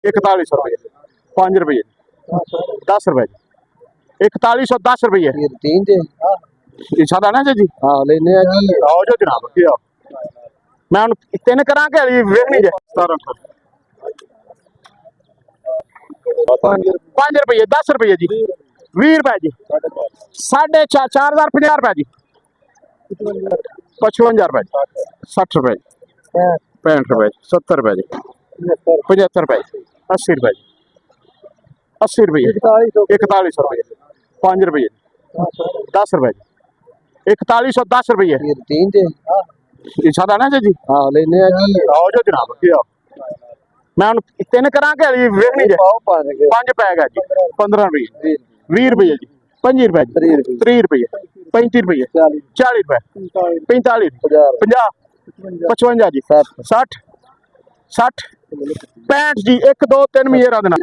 4100 रुपये 5 रुपये 10 रुपये 4110 रुपये सादा ना जी हाँ लेने आओ जो जनाब मैं हम 3 करा के वेखनी जे 5 रुपये 10 रुपये जी 20 रुपये जी 4,500 50 रुपये जी 55 रुपये 60 रुपये 65 रुपये 70 रुपये जी 75 रुपये 80 रुपये 80 रुपये 4100 रुपये 5 रुपये 10 रुपये 4110 रुपये सादा ना जी हाँ लेने आओ जो जनाब मैं हम 3 करा के वेखनी जे 5 पैक है जी 15 रुपये 20 रुपये जी 25 रुपये 30 रुपये 35 रुपये 40 रुपये 45 50 55 जी 60 65 जी 1 2 3 मेरा देना